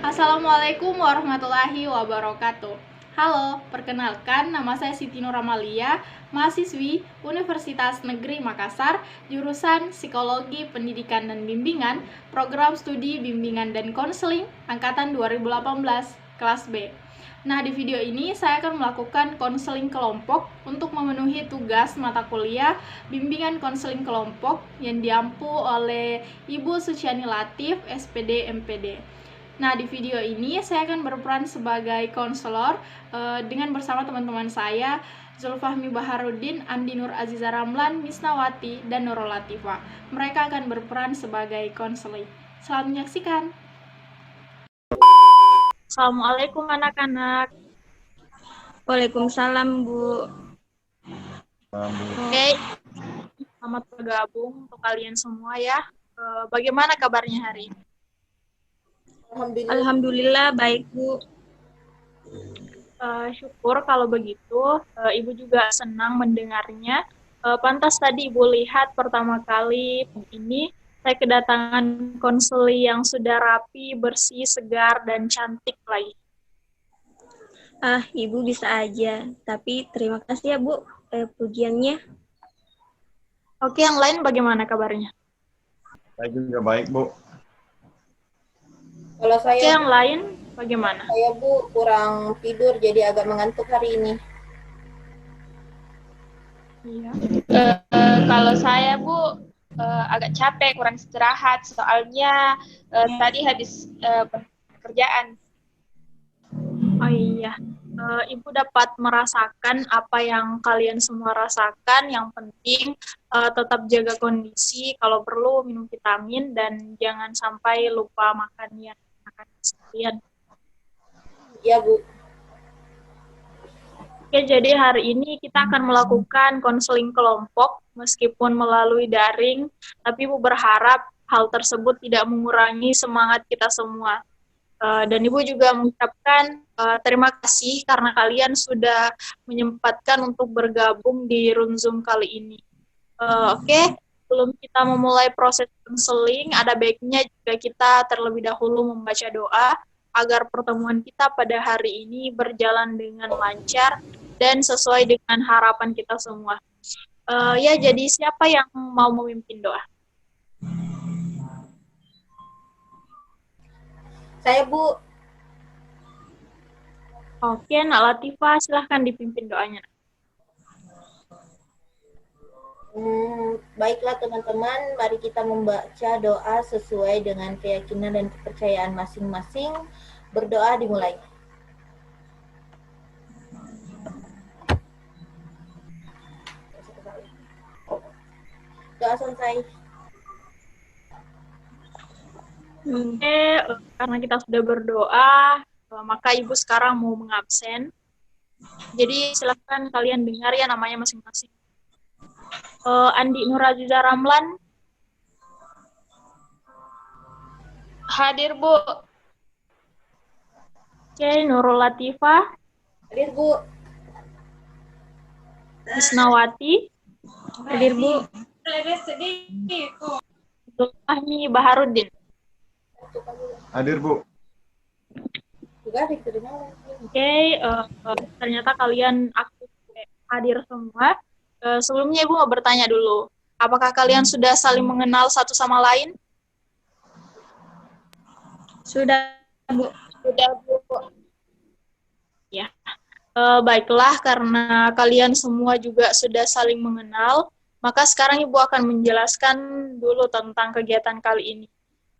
Assalamualaikum warahmatullahi wabarakatuh. Halo, perkenalkan nama saya Siti Nuramalia, mahasiswi Universitas Negeri Makassar, jurusan Psikologi Pendidikan dan Bimbingan, program studi Bimbingan dan Konseling angkatan 2018, kelas B. Nah, di video ini saya akan melakukan konseling kelompok untuk memenuhi tugas mata kuliah bimbingan konseling kelompok yang diampu oleh Ibu Suciani Latif, SPD MPD. Nah, di video ini saya akan berperan sebagai konselor dengan bersama teman-teman saya, Zulfahmi Baharudin, Andi Nur Aziza Ramlan, Misnawati, dan Nurul Latifa. Mereka akan berperan sebagai konseling. Selamat menyaksikan. Assalamualaikum anak-anak. Waalaikumsalam, Bu. Oke, selamat bergabung untuk kalian semua ya. Bagaimana kabarnya hari ini? Alhamdulillah baik, Bu. Syukur kalau begitu. Ibu juga senang mendengarnya. Pantas tadi Ibu lihat pertama kali ini saya kedatangan konseli yang sudah rapi, bersih, segar, dan cantik lagi. Ibu bisa aja. Tapi terima kasih ya, Bu, pujiannya. Oke, yang lain bagaimana kabarnya? Saya juga baik, Bu. Kalau saya, Oke, yang lain bagaimana? Saya Bu kurang tidur jadi agak mengantuk hari ini. Iya. Kalau saya Bu agak capek, kurang istirahat soalnya tadi habis pekerjaan. Oh iya, Ibu dapat merasakan apa yang kalian semua rasakan. Yang penting tetap jaga kondisi, kalau perlu minum vitamin dan jangan sampai lupa makan sekalian. Iya Bu. Oke, jadi hari ini kita akan melakukan konseling kelompok meskipun melalui daring, tapi Ibu berharap hal tersebut tidak mengurangi semangat kita semua. Dan Ibu juga mengucapkan terima kasih karena kalian sudah menyempatkan untuk bergabung di room Zoom kali ini. Oke, sebelum kita memulai proses konseling, ada baiknya jika kita terlebih dahulu membaca doa agar pertemuan kita pada hari ini berjalan dengan lancar dan sesuai dengan harapan kita semua. Ya, jadi siapa yang mau memimpin doa? Saya Bu. Oke, Nak Latifah, silahkan dipimpin doanya. Baiklah teman-teman, mari kita membaca doa sesuai dengan keyakinan dan kepercayaan masing-masing. Berdoa dimulai. Doa selesai. Oke, karena kita sudah berdoa, maka Ibu sekarang mau mengabsen. Jadi silakan kalian dengar ya namanya masing-masing. Andi Nur Aziza Ramlan. Hadir Bu. Oke, Nurul Latifa. Hadir Bu. Misnawati. Hadir, Bu. Zulfahmi Baharudin. Hadir, Bu. Juga ada kedengaran. Oke, ternyata kalian aktif hadir semua. Sebelumnya Ibu mau bertanya dulu, apakah kalian sudah saling mengenal satu sama lain? Sudah, Bu. Sudah Bu. Ya, baiklah karena kalian semua juga sudah saling mengenal, maka sekarang Ibu akan menjelaskan dulu tentang kegiatan kali ini,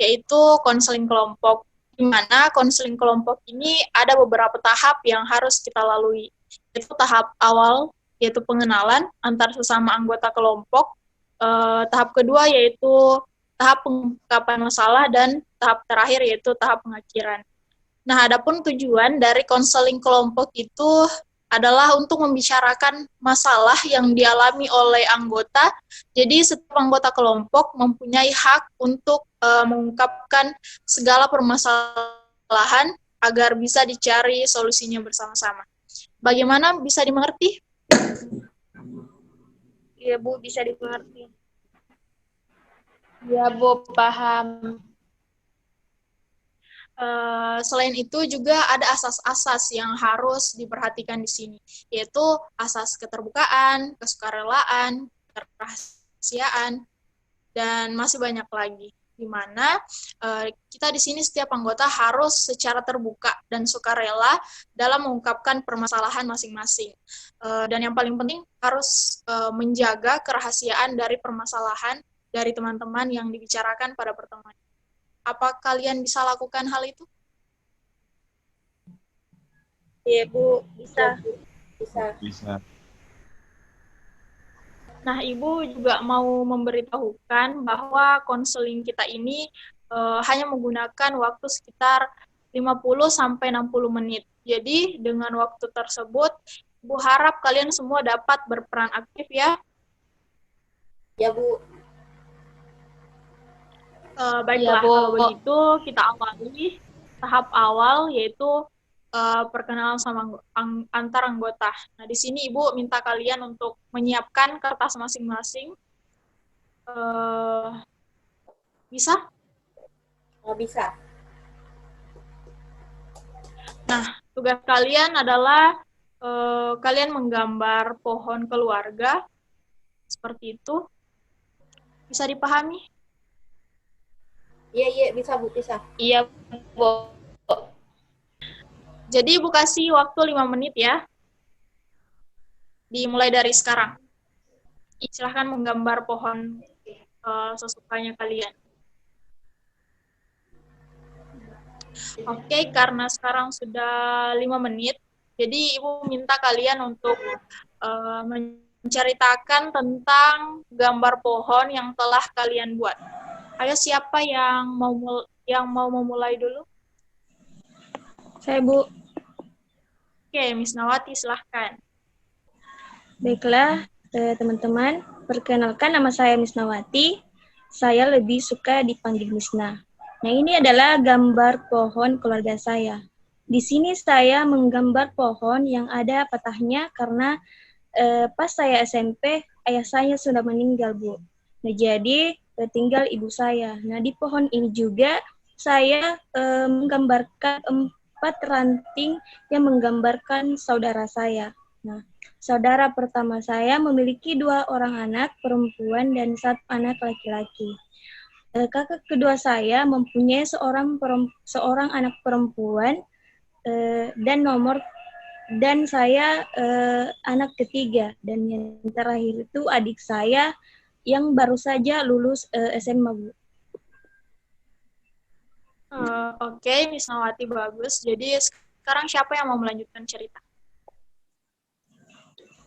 yaitu konseling kelompok. Di mana konseling kelompok ini ada beberapa tahap yang harus kita lalui. Yaitu tahap awal, yaitu pengenalan antar sesama anggota kelompok. Tahap kedua yaitu tahap pengungkapan masalah, dan tahap terakhir yaitu tahap pengakhiran. Nah, adapun tujuan dari konseling kelompok itu adalah untuk membicarakan masalah yang dialami oleh anggota. Jadi setiap anggota kelompok mempunyai hak untuk mengungkapkan segala permasalahan agar bisa dicari solusinya bersama-sama. Bagaimana, bisa dimengerti? Iya Bu, bisa dimengerti. Iya Bu, paham. Selain itu juga ada asas-asas yang harus diperhatikan di sini, yaitu asas keterbukaan, kesukarelaan, kerahasiaan, dan masih banyak lagi. Di mana kita di sini setiap anggota harus secara terbuka dan sukarela dalam mengungkapkan permasalahan masing-masing. Dan yang paling penting harus menjaga kerahasiaan dari permasalahan dari teman-teman yang dibicarakan pada pertemuan. Apa kalian bisa lakukan hal itu? Iya, Bu. Bisa. Bisa. Nah, Ibu juga mau memberitahukan bahwa konseling kita ini hanya menggunakan waktu sekitar 50-60 menit. Jadi, dengan waktu tersebut, Ibu harap kalian semua dapat berperan aktif ya. Ya, Bu. Baiklah, Iya, Bu. kalau begitu kita awali tahap awal, yaitu perkenalan sama antar anggota. Nah, di sini Ibu minta kalian untuk menyiapkan kertas masing-masing. Bisa? Oh, bisa. Nah, tugas kalian adalah kalian menggambar pohon keluarga, seperti itu. Bisa dipahami? Iya, bisa, Bu, bisa. Iya, Bu. Jadi Ibu kasih waktu 5 menit ya. Dimulai dari sekarang. Silahkan menggambar pohon sesukanya kalian. Oke, karena sekarang sudah 5 menit, jadi Ibu minta kalian untuk menceritakan tentang gambar pohon yang telah kalian buat. Ayo, siapa yang mau memulai dulu? Saya, Bu. Oke, Miss Nawati, silahkan. Baiklah, teman-teman. Perkenalkan, nama saya Miss Nawati. Saya lebih suka dipanggil Misna. Nah, ini adalah gambar pohon keluarga saya. Di sini saya menggambar pohon yang ada patahnya karena pas saya SMP, ayah saya sudah meninggal, Bu. Nah, jadi tinggal ibu saya. Nah, di pohon ini juga saya menggambarkan 4 ranting yang menggambarkan saudara saya. Nah, saudara pertama saya memiliki 2 orang anak perempuan dan 1 anak laki-laki. Kakak kedua saya mempunyai seorang anak perempuan dan saya anak ketiga, dan yang terakhir itu adik saya yang baru saja lulus SMA, Bu. Oke, Miss Nawati, bagus. Jadi sekarang siapa yang mau melanjutkan cerita?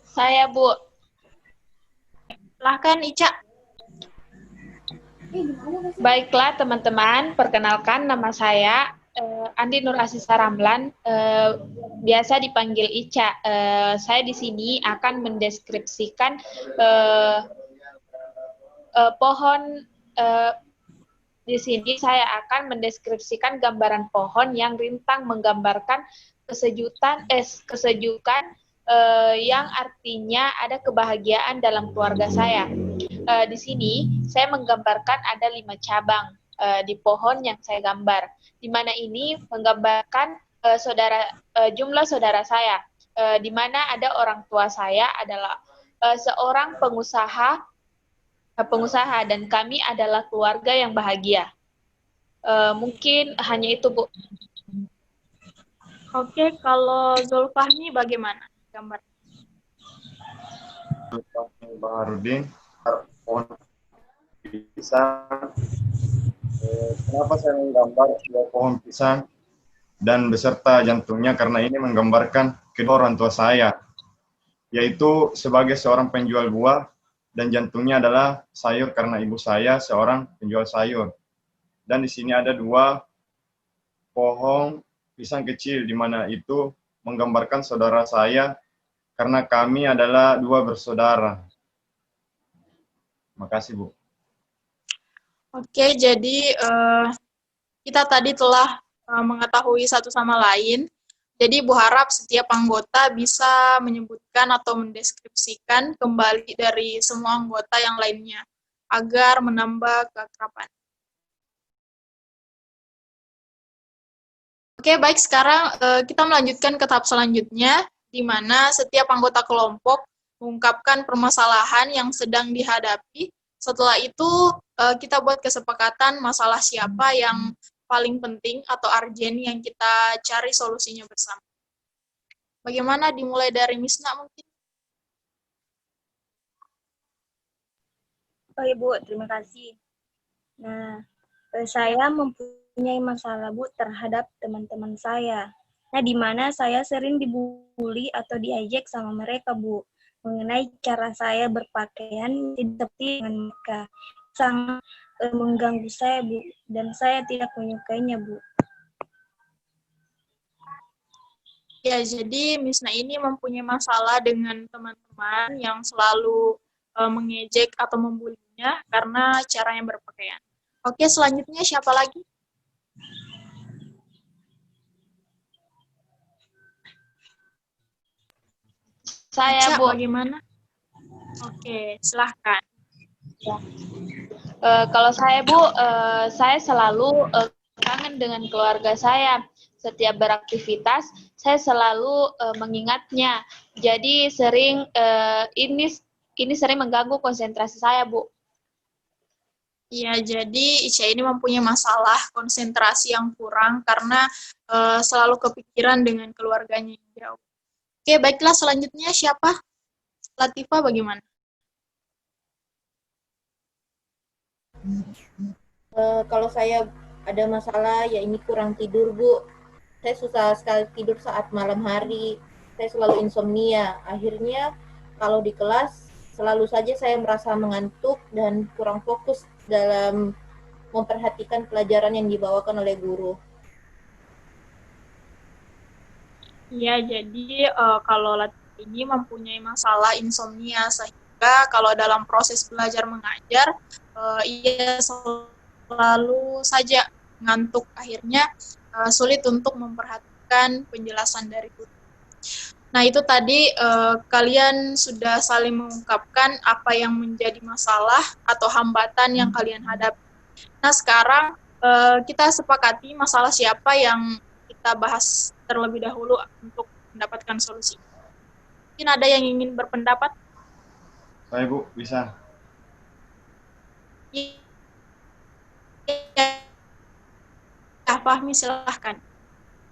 Saya, Bu. Silahkan, Ica. Baiklah, teman-teman. Perkenalkan, nama saya Andi Nur Asisa Ramlan, biasa dipanggil Ica. Saya di sini akan mendeskripsikan pohon. Di sini saya akan mendeskripsikan gambaran pohon yang rintang menggambarkan kesejukan yang artinya ada kebahagiaan dalam keluarga saya. Di sini saya menggambarkan ada 5 cabang di pohon yang saya gambar, di mana ini menggambarkan jumlah saudara saya, di mana ada orang tua saya adalah seorang pengusaha dan kami adalah keluarga yang bahagia. Mungkin hanya itu, Bu. Oke, kalau Zulfahmi bagaimana gambar? Baharudin, pohon pisang. Kenapa saya menggambar sebuah pohon pisang dan beserta jantungnya? Karena ini menggambarkan kedua orang tua saya, yaitu sebagai seorang penjual buah, dan jantungnya adalah sayur karena ibu saya seorang penjual sayur. Dan di sini ada 2 pohon pisang kecil, di mana itu menggambarkan saudara saya karena kami adalah 2 bersaudara. Makasih, Bu. Oke, jadi kita tadi telah mengetahui satu sama lain. Jadi Ibu harap setiap anggota bisa menyebutkan atau mendeskripsikan kembali dari semua anggota yang lainnya agar menambah keakraban. Oke, baik. Sekarang kita melanjutkan ke tahap selanjutnya, di mana setiap anggota kelompok mengungkapkan permasalahan yang sedang dihadapi. Setelah itu, kita buat kesepakatan masalah siapa yang paling penting atau urgent yang kita cari solusinya bersama. Bagaimana, dimulai dari Misna mungkin? Oh Ibu, terima kasih. Nah, saya mempunyai masalah Bu terhadap teman-teman saya. Nah, di mana saya sering dibully atau diejek sama mereka Bu, mengenai cara saya berpakaian tidak seperti dengan mereka. Sangat mengganggu saya Bu, dan saya tidak menyukainya Bu. Ya, jadi Misna ini mempunyai masalah dengan teman-teman yang selalu mengejek atau membulinya karena caranya berpakaian. Oke, selanjutnya siapa lagi? Saya, Ica, Bu. bagaimana? Oke, silahkan. Kalau saya, Bu, saya selalu kangen dengan keluarga saya. Setiap beraktivitas, saya selalu mengingatnya. Jadi ini sering mengganggu konsentrasi saya, Bu. Ya, jadi Ica ini mempunyai masalah konsentrasi yang kurang karena selalu kepikiran dengan keluarganya yang jauh. Oke, baiklah, selanjutnya siapa? Latifa, bagaimana? Kalau saya ada masalah, ya ini kurang tidur, Bu. Saya susah sekali tidur saat malam hari. Saya selalu insomnia. Akhirnya kalau di kelas, selalu saja saya merasa mengantuk dan kurang fokus dalam memperhatikan pelajaran yang dibawakan oleh guru. Ya, jadi kalau Latifa ini mempunyai masalah insomnia, sehingga kalau dalam proses belajar mengajar, ia selalu saja ngantuk. Akhirnya sulit untuk memperhatikan penjelasan dari guru. Nah, itu tadi kalian sudah saling mengungkapkan apa yang menjadi masalah atau hambatan yang kalian hadapi. Nah, sekarang kita sepakati masalah siapa yang kita bahas terlebih dahulu untuk mendapatkan solusi. Mungkin ada yang ingin berpendapat? Saya Bu, bisa. Ya, Fahmi, silahkan.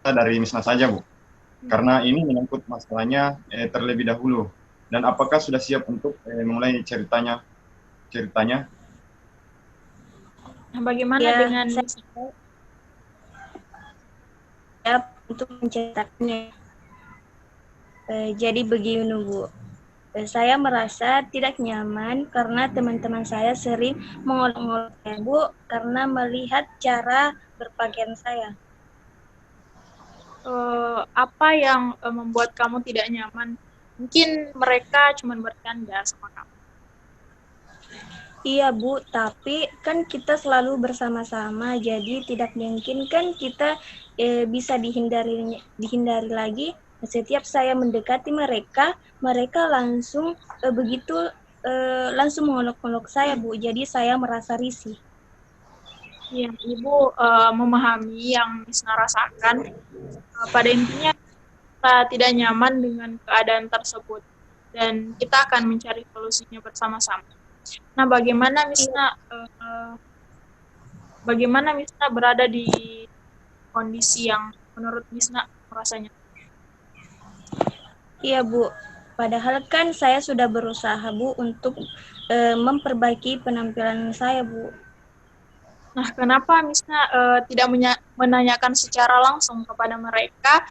Dari Misna saja Bu, karena ini menyangkut masalahnya terlebih dahulu. Dan apakah sudah siap untuk mulai ceritanya? Nah, bagaimana Ya, dengan saya untuk menceritakannya. Jadi begini Bu, saya merasa tidak nyaman karena teman-teman saya sering mengolok-olok saya Bu, karena melihat cara berpakaian saya. apa yang membuat kamu tidak nyaman? Mungkin mereka cuma bercanda sama kamu. Iya Bu, tapi kan kita selalu bersama-sama, jadi tidak mungkin kan kita bisa dihindari lagi. Setiap saya mendekati mereka, mereka langsung langsung mengolok-olok saya Bu, jadi saya merasa risih. Ya, Ibu memahami yang Misna rasakan. Pada intinya kita tidak nyaman dengan keadaan tersebut dan kita akan mencari solusinya bersama-sama. Nah, bagaimana Misna berada di kondisi yang menurut Misna rasanya? Iya Bu, padahal kan saya sudah berusaha Bu untuk memperbaiki penampilan saya Bu. Nah, kenapa Misna tidak menanyakan secara langsung kepada mereka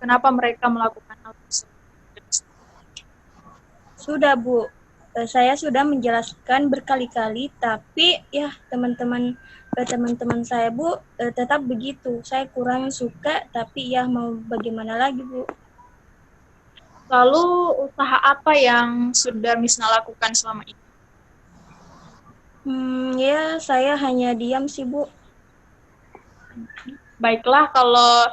kenapa mereka melakukan hal tersebut? Sudah Bu, saya sudah menjelaskan berkali-kali, tapi ya teman-teman saya Bu tetap begitu. Saya kurang suka, tapi ya mau bagaimana lagi Bu. Lalu usaha apa yang sudah Misna lakukan selama ini? Ya saya hanya diam sih Bu. Baiklah, kalau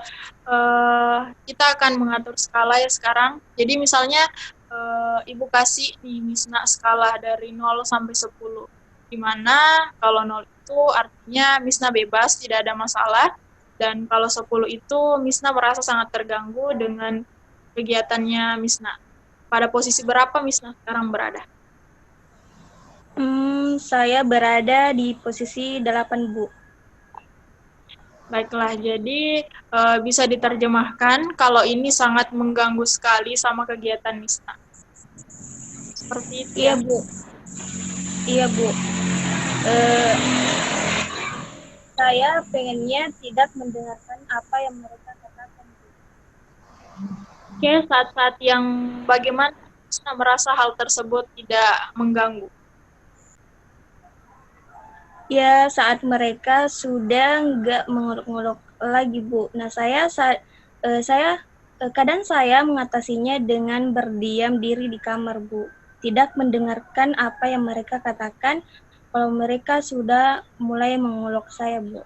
kita akan mengatur skala ya sekarang. Jadi misalnya Ibu kasih nih Misna skala dari 0 sampai 10. Di mana kalau 0 itu artinya Misna bebas, tidak ada masalah. Dan kalau 10 itu Misna merasa sangat terganggu dengan kegiatannya Misna. Pada posisi berapa Misna sekarang berada? Saya berada di posisi 8, Bu. Baiklah, jadi bisa diterjemahkan kalau ini sangat mengganggu sekali sama kegiatan Misna. Seperti itu Iya, ya. Bu. Iya, Bu. Saya pengennya tidak mendengarkan apa yang mereka katakan, Bu. Oke, saat-saat yang bagaimana Misna merasa hal tersebut tidak mengganggu? Ya, saat mereka sudah nggak mengolok-olok lagi, Bu. Nah, kadang saya mengatasinya dengan berdiam diri di kamar, Bu. Tidak mendengarkan apa yang mereka katakan kalau mereka sudah mulai mengolok saya, Bu.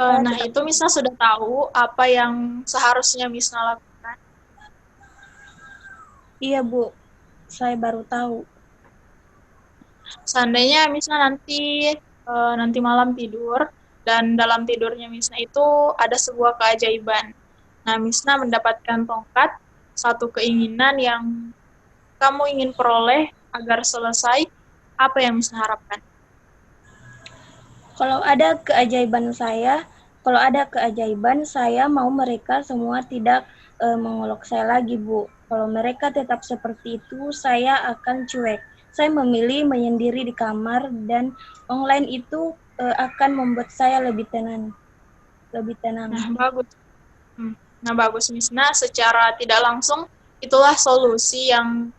Nah, itu Misna sudah tahu apa yang seharusnya Misna lakukan. Iya, Bu. Saya baru tahu. Seandainya Misna nanti malam tidur, dan dalam tidurnya Misna itu ada sebuah keajaiban. Nah, Misna mendapatkan tongkat, satu keinginan yang kamu ingin peroleh agar selesai, apa yang Misna harapkan? Kalau ada keajaiban saya mau mereka semua tidak mengolok saya lagi, Bu. Kalau mereka tetap seperti itu, saya akan cuek. Saya memilih menyendiri di kamar dan online itu akan membuat saya lebih tenang. Nah, bagus. Nah, bagus Misna. Secara tidak langsung, itulah solusi yang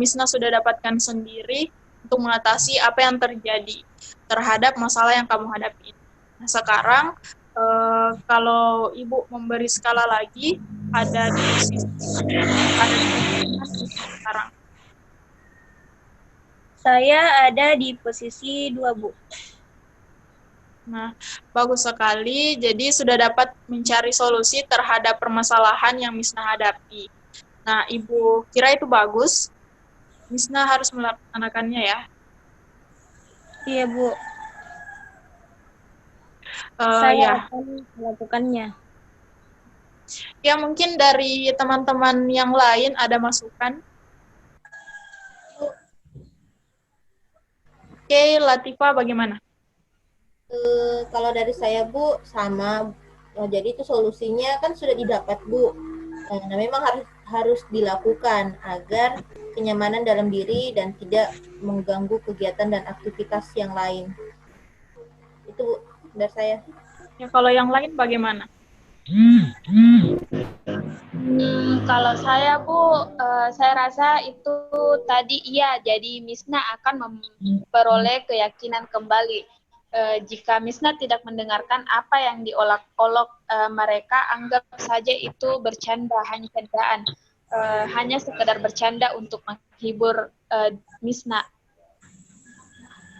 Misna sudah dapatkan sendiri untuk mengatasi apa yang terjadi terhadap masalah yang kamu hadapi. Nah, sekarang kalau Ibu memberi skala lagi, ada di sekarang. Saya ada di posisi 2, Bu. Nah, bagus sekali. Jadi sudah dapat mencari solusi terhadap permasalahan yang Misna hadapi. Nah, Ibu kira itu bagus? Misna harus melaksanakannya ya. Iya, Bu. Saya akan melakukannya. Ya, mungkin dari teman-teman yang lain ada masukan. Oke, Latifa bagaimana? Kalau dari saya, Bu, sama. Jadi itu solusinya kan sudah didapat, Bu. Nah, memang harus dilakukan agar kenyamanan dalam diri dan tidak mengganggu kegiatan dan aktivitas yang lain. Itu, Bu, dari saya. Ya, kalau yang lain bagaimana? Kalau saya, Bu, saya rasa itu tadi iya, jadi Misna akan memperoleh keyakinan kembali. Jika Misna tidak mendengarkan apa yang diolok-olok mereka, anggap saja itu bercanda, hanya candaan. Hanya sekedar bercanda untuk menghibur Misna.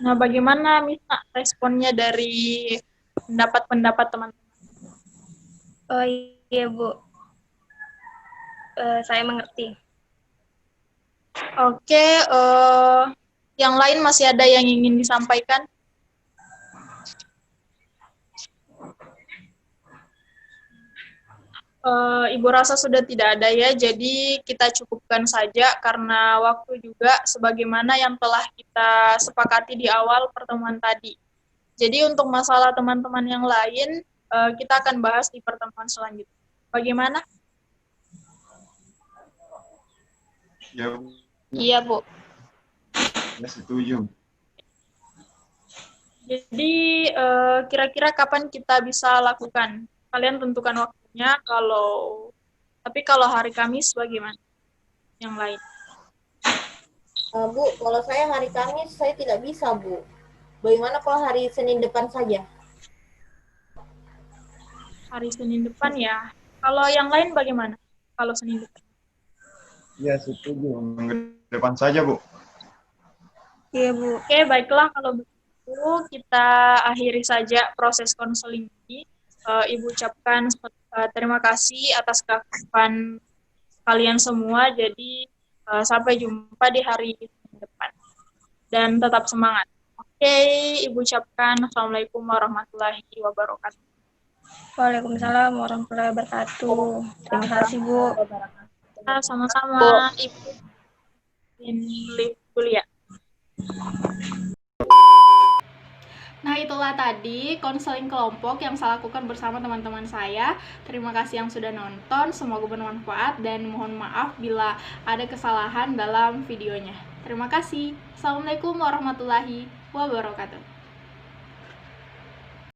Nah, bagaimana Misna responnya dari pendapat-pendapat teman-teman? Oh iya, Bu. Saya mengerti. Oke, yang lain masih ada yang ingin disampaikan? Ibu rasa sudah tidak ada ya, jadi kita cukupkan saja karena waktu juga sebagaimana yang telah kita sepakati di awal pertemuan tadi. Jadi untuk masalah teman-teman yang lain, kita akan bahas di pertemuan selanjutnya. Bagaimana? Ya, Bu. Iya, Bu. Ya, setuju. Jadi kira-kira kapan kita bisa lakukan? Kalian tentukan waktunya. Tapi kalau hari Kamis bagaimana? Yang lain? Bu, kalau saya hari Kamis saya tidak bisa, Bu. Bagaimana kalau hari Senin depan saja? Hari Senin depan ya. Kalau yang lain bagaimana? Kalau Senin depan? Ya, setuju. Minggu depan saja, Bu. Iya, Bu. Oke, baiklah kalau begitu kita akhiri saja proses konseling ini. Ibu ucapkan terima kasih atas kehadiran kalian semua. Jadi sampai jumpa di hari depan. Dan tetap semangat. Oke, Ibu ucapkan Assalamualaikum warahmatullahi wabarakatuh. Waalaikumsalam warahmatullahi wabarakatuh. Terima kasih, Bu. Sama-sama, Ibu. Live kuliah. Nah, itulah tadi konseling kelompok yang saya lakukan bersama teman-teman saya. Terima kasih yang sudah nonton, semoga bermanfaat dan mohon maaf bila ada kesalahan dalam videonya. Terima kasih. Assalamualaikum warahmatullahi wabarakatuh.